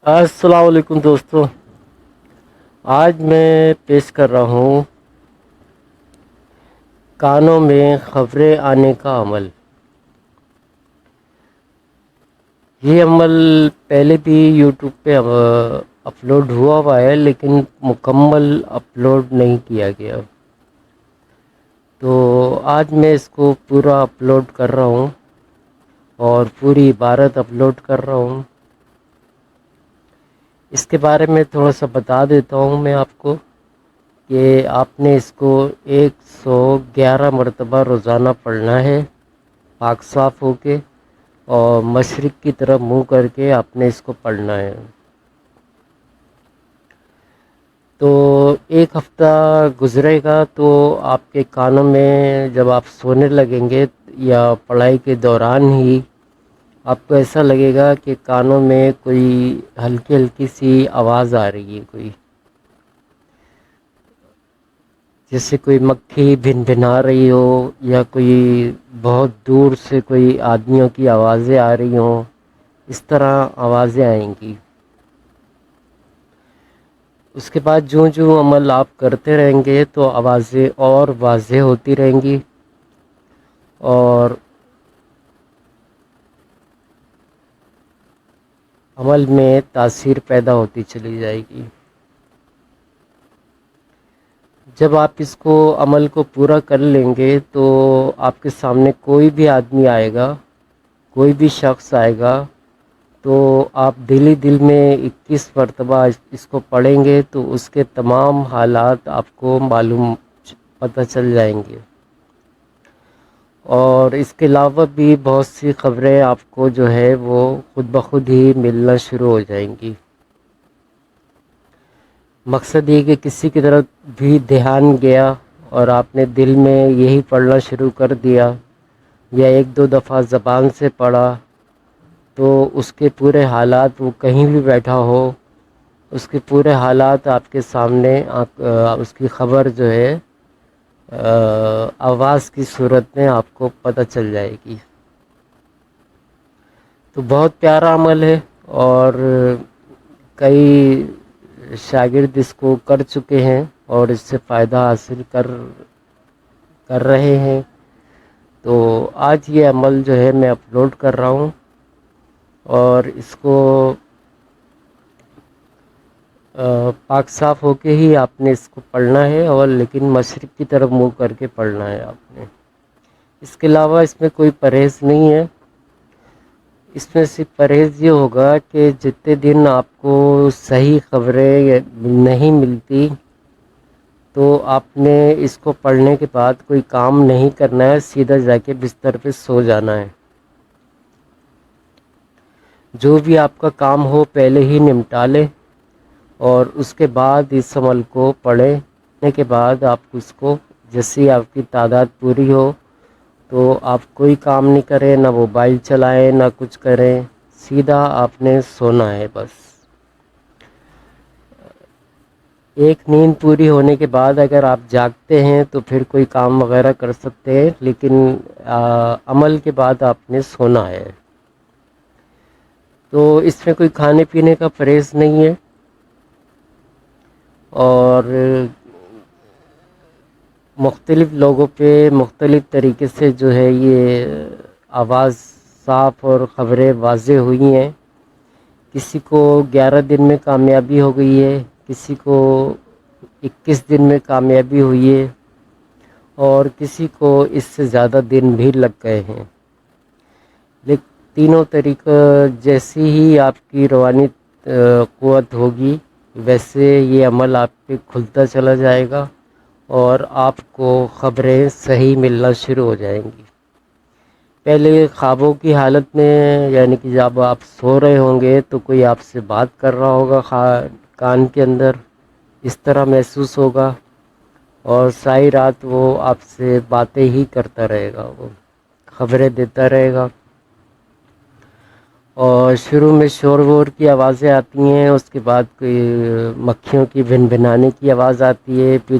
السلام علیکم دوستوں، آج میں پیش کر رہا ہوں کانوں میں خبریں آنے کا عمل۔ یہ عمل پہلے بھی یوٹیوب پہ اپلوڈ ہوا ہے، لیکن مکمل اپلوڈ نہیں کیا گیا، تو آج میں اس کو پورا اپلوڈ کر رہا ہوں اور پوری عبارت اپلوڈ کر رہا ہوں۔ اس کے بارے میں تھوڑا سا بتا دیتا ہوں میں آپ کو کہ آپ نے اس کو 111 مرتبہ روزانہ پڑھنا ہے، پاک صاف ہو کے، اور مشرق کی طرف منہ کر کے آپ نے اس کو پڑھنا ہے۔ تو ایک ہفتہ گزرے گا تو آپ کے کانوں میں جب آپ سونے لگیں گے یا پڑھائی کے دوران ہی آپ کو ایسا لگے گا کہ کانوں میں کوئی ہلکی ہلکی سی آواز آ رہی ہے، کوئی جیسے کوئی مکھی بھن بھنا رہی ہو، یا کوئی بہت دور سے کوئی آدمیوں کی آوازیں آ رہی ہوں، اس طرح آوازیں آئیں گی۔ اس کے بعد جو عمل آپ کرتے رہیں گے تو آوازیں اور واضح ہوتی رہیں گی، اور عمل میں تاثیر پیدا ہوتی چلی جائے گی۔ جب آپ اس کو عمل کو پورا کر لیں گے تو آپ کے سامنے کوئی بھی آدمی آئے گا، کوئی بھی شخص آئے گا، تو آپ دل ہی دل میں 21 مرتبہ اس کو پڑھیں گے تو اس کے تمام حالات آپ کو پتہ چل جائیں گے، اور اس کے علاوہ بھی بہت سی خبریں آپ کو جو ہے وہ خود بخود ہی ملنا شروع ہو جائیں گی۔ مقصد یہ کہ کسی کی طرف بھی دھیان گیا اور آپ نے دل میں یہی پڑھنا شروع کر دیا، یا ایک دو دفعہ زبان سے پڑھا، تو اس کے پورے حالات، وہ کہیں بھی بیٹھا ہو، اس کے پورے حالات آپ کے سامنے، اس کی خبر جو ہے آواز کی صورت میں آپ کو پتہ چل جائے گی۔ تو بہت پیارا عمل ہے، اور کئی شاگرد اس کو کر چکے ہیں اور اس سے فائدہ حاصل کر رہے ہیں۔ تو آج یہ عمل جو ہے میں اپلوڈ کر رہا ہوں، اور اس کو پاک صاف ہو کے ہی آپ نے اس کو پڑھنا ہے، اور لیکن مشرق کی طرف منہ کر کے پڑھنا ہے آپ نے۔ اس کے علاوہ اس میں کوئی پرہیز نہیں ہے۔ اس میں صرف پرہیز یہ ہوگا کہ جتنے دن آپ کو صحیح خبریں نہیں ملتی تو آپ نے اس کو پڑھنے کے بعد کوئی کام نہیں کرنا ہے، سیدھا جا کے بستر پہ سو جانا ہے۔ جو بھی آپ کا کام ہو پہلے ہی نمٹا لیں، اور اس کے بعد اس عمل کو پڑھنے کے بعد آپ اس کو، جیسی آپ کی تعداد پوری ہو تو آپ کوئی کام نہیں کریں، نہ موبائل چلائیں، نہ کچھ کریں، سیدھا آپ نے سونا ہے بس۔ ایک نیند پوری ہونے کے بعد اگر آپ جاگتے ہیں تو پھر کوئی کام وغیرہ کر سکتے ہیں، لیکن عمل کے بعد آپ نے سونا ہے۔ تو اس میں کوئی کھانے پینے کا پرہیز نہیں ہے، اور مختلف لوگوں پہ مختلف طریقے سے جو ہے یہ آواز صاف اور خبریں واضح ہوئی ہیں۔ کسی کو 11 دن میں کامیابی ہو گئی ہے، کسی کو 21 دن میں کامیابی ہوئی ہے، اور کسی کو اس سے زیادہ دن بھی لگ گئے ہیں۔ لیکن تینوں طریقہ جیسی ہی آپ کی روحانی قوت ہوگی، ویسے یہ عمل آپ پہ کھلتا چلا جائے گا، اور آپ کو خبریں صحیح ملنا شروع ہو جائیں گی۔ پہلے خوابوں کی حالت میں، یعنی کہ جب آپ سو رہے ہوں گے تو کوئی آپ سے بات کر رہا ہوگا کان کے اندر، اس طرح محسوس ہوگا، اور ساری رات وہ آپ سے باتیں ہی کرتا رہے گا، وہ خبریں دیتا رہے گا، اور شروع میں شور وور کی آوازیں آتی ہیں، اس کے بعد کوئی مکھیوں کی بھن بھنانے کی آواز آتی ہے، پھر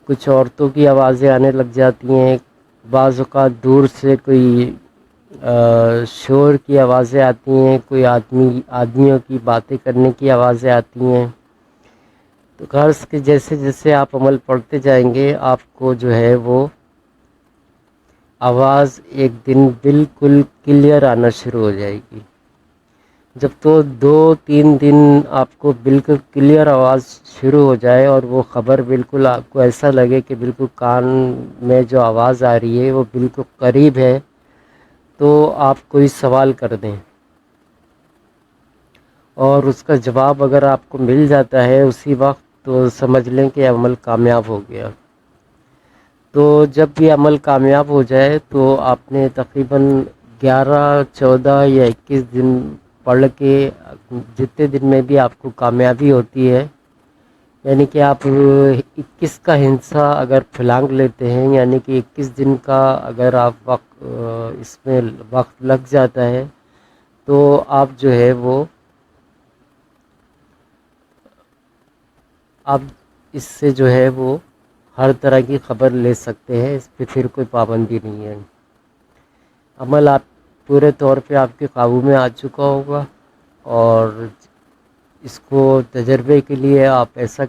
کچھ عورتوں کی آوازیں آنے لگ جاتی ہیں، بعض اوقات دور سے کوئی شور کی آوازیں آتی ہیں، کوئی آدمیوں کی باتیں کرنے کی آوازیں آتی ہیں. تو غرض کہ جیسے جیسے آپ عمل پڑھتے جائیں گے آپ کو جو ہے وہ آواز ایک دن بالکل کلیئر آنا شروع ہو جائے گی. جب تو 2-3 دن آپ کو بالکل کلیئر آواز شروع ہو جائے اور وہ خبر بالکل آپ کو ایسا لگے کہ بالکل کان میں جو آواز آ رہی ہے وہ بالکل قریب ہے، تو آپ کوئی سوال کر دیں اور اس کا جواب اگر آپ کو مل جاتا ہے اسی وقت تو سمجھ لیں کہ عمل کامیاب ہو گیا. تو جب بھی عمل کامیاب ہو جائے تو آپ نے تقریباً 11 14 یا 21 دن پڑھ کے، جتنے دن میں بھی آپ کو کامیابی ہوتی ہے، یعنی کہ آپ 21 کا ہندسہ اگر پھلانگ لیتے ہیں، یعنی کہ 21 دن کا اگر آپ اس میں وقت لگ جاتا ہے تو آپ جو ہے وہ آپ اس سے جو ہے وہ ہر طرح کی خبر لے سکتے ہیں، اس پہ پھر کوئی پابندی نہیں ہے. عمل آپ پورے طور پہ آپ کے قابو میں آ چکا ہوگا، اور اس کو تجربے کے لیے آپ ایسا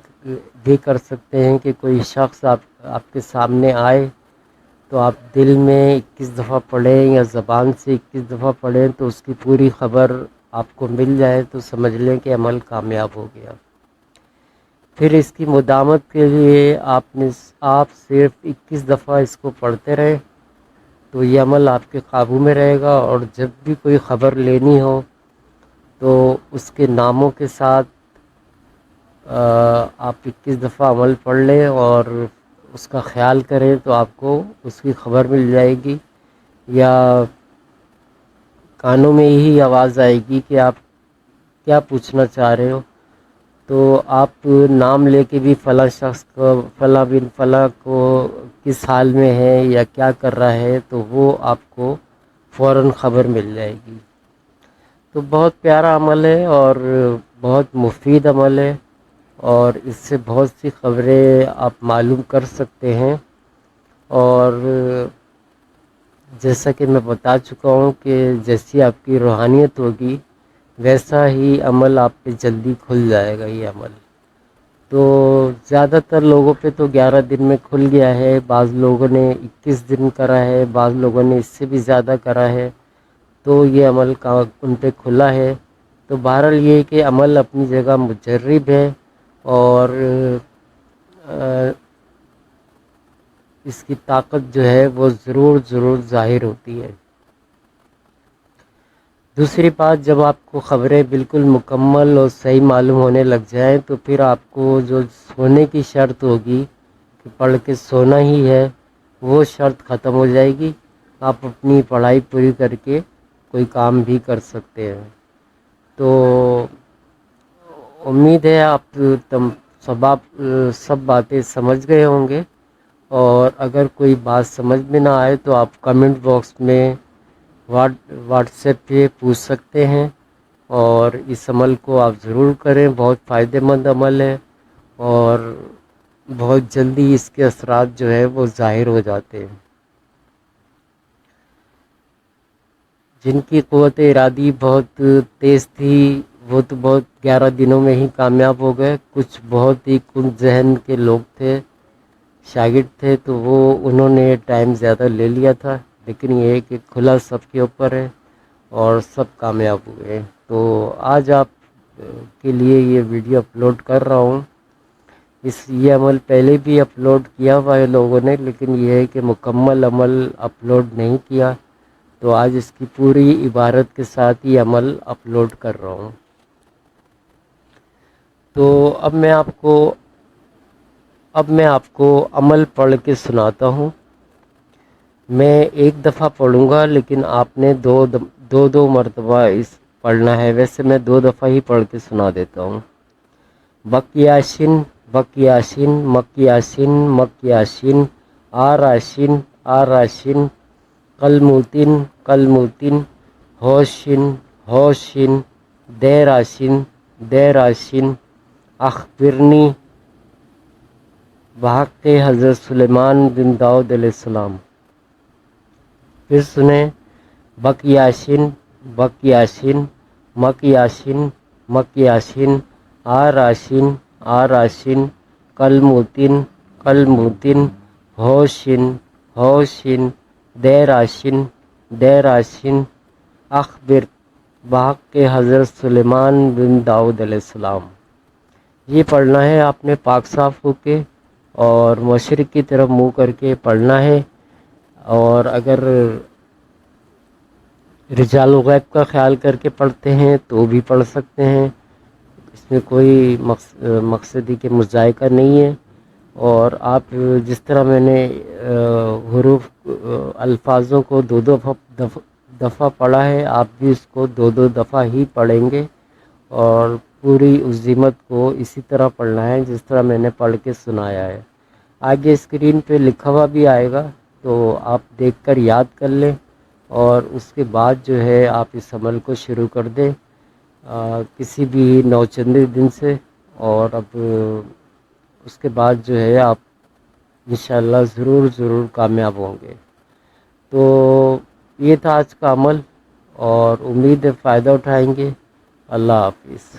بھی کر سکتے ہیں کہ کوئی شخص آپ کے سامنے آئے تو آپ دل میں 21 دفعہ پڑھیں یا زبان سے 21 دفعہ پڑھیں تو اس کی پوری خبر آپ کو مل جائے تو سمجھ لیں کہ عمل کامیاب ہو گیا. پھر اس کی مداومت کے لیے آپ صرف 21 دفعہ اس کو پڑھتے رہیں تو یہ عمل آپ کے قابو میں رہے گا، اور جب بھی کوئی خبر لینی ہو تو اس کے ناموں کے ساتھ آپ 21 دفعہ عمل پڑھ لیں اور اس کا خیال کریں تو آپ کو اس کی خبر مل جائے گی، یا کانوں میں یہی آواز آئے گی کہ آپ کیا پوچھنا چاہ رہے ہو. تو آپ نام لے کے بھی فلاں شخص کو، فلاں بن فلاں کو کس حال میں ہے یا کیا کر رہا ہے، تو وہ آپ کو فوراً خبر مل جائے گی. تو بہت پیارا عمل ہے اور بہت مفید عمل ہے، اور اس سے بہت سی خبریں آپ معلوم کر سکتے ہیں. اور جیسا کہ میں بتا چکا ہوں کہ جیسی آپ کی روحانیت ہوگی ویسا ہی عمل آپ پہ جلدی کھل جائے گا. یہ عمل تو زیادہ تر لوگوں پہ تو 11 دن میں کھل گیا ہے، بعض لوگوں نے 21 دن کرا ہے، بعض لوگوں نے اس سے بھی زیادہ کرا ہے، تو یہ عمل ان پہ کھلا ہے. تو بہرحال یہ کہ عمل اپنی جگہ مجرب ہے، اور اس کی طاقت جو ہے وہ ضرور ظاہر ہوتی ہے. دوسری بات، جب آپ کو خبریں بالکل مکمل اور صحیح معلوم ہونے لگ جائیں تو پھر آپ کو جو سونے کی شرط ہوگی کہ پڑھ کے سونا ہی ہے، وہ شرط ختم ہو جائے گی. آپ اپنی پڑھائی پوری کر کے کوئی کام بھی کر سکتے ہیں. تو امید ہے آپ سب باتیں سمجھ گئے ہوں گے، اور اگر کوئی بات سمجھ میں نہ آئے تو آپ کمنٹ باکس میں واٹس ایپ پہ پوچھ سکتے ہیں، اور اس عمل کو آپ ضرور کریں. بہت فائدہ مند عمل ہے، اور بہت جلدی اس کے اثرات جو ہے وہ ظاہر ہو جاتے ہیں. جن کی قوت ارادی بہت تیز تھی وہ تو بہت 11 دنوں میں ہی کامیاب ہو گئے. کچھ بہت ہی کن ذہن کے لوگ تھے، شاگرد تھے، تو انہوں نے ٹائم زیادہ لے لیا تھا، لیکن یہ ہے کہ کھلا سب کے اوپر ہے اور سب کامیاب ہوئے. تو آج آپ کے لیے یہ ویڈیو اپلوڈ کر رہا ہوں. یہ عمل پہلے بھی اپلوڈ کیا ہوا ہے لوگوں نے، لیکن یہ ہے کہ مکمل عمل اپلوڈ نہیں کیا، تو آج اس کی پوری عبارت کے ساتھ یہ عمل اپلوڈ کر رہا ہوں. تو اب میں آپ کو عمل پڑھ کے سناتا ہوں. میں ایک دفعہ پڑھوں گا، لیکن آپ نے دو مرتبہ اس پڑھنا ہے. ویسے میں 2 دفعہ ہی پڑھ کے سنا دیتا ہوں. بکیاشن بکیاشن مکیاشن مکیاشن آراشن آراشن قلموتن قلموتن ہوشن ہوشن دیراشن دیراشن اخبرنی بحق حضرت سلیمان بن داؤد علیہ السلام. پھر سنیں. بک یاشین بک یاشین مک یاشین مک یاشین آراشین آراشین کلموتن کلموتن ہوشن ہوشن دیراشن دیراشن اخبر بحق کے حضرت سلیمان بن داؤد علیہ السلام۔ یہ پڑھنا ہے آپ نے پاک صاف ہو کے اور مشرق کی طرف منہ کر کے پڑھنا ہے، اور اگر رجال الغیب کا خیال کر کے پڑھتے ہیں تو بھی پڑھ سکتے ہیں، اس میں کوئی مقصدی کے مذائقہ نہیں ہے۔ اور آپ جس طرح میں نے حروف الفاظوں کو دو دو دفعہ پڑھا ہے، آپ بھی اس کو دو دو دفعہ ہی پڑھیں گے، اور پوری عزیمت کو اسی طرح پڑھنا ہے جس طرح میں نے پڑھ کے سنایا ہے۔ آگے اسکرین پہ لکھا ہوا بھی آئے گا، تو آپ دیکھ کر یاد کر لیں، اور اس کے بعد جو ہے آپ اس عمل کو شروع کر دیں کسی بھی نوچندی دن سے، اور اب اس کے بعد جو ہے آپ انشاءاللہ ضرور ضرور کامیاب ہوں گے۔ تو یہ تھا آج کا عمل، اور امید ہے فائدہ اٹھائیں گے۔ اللہ حافظ۔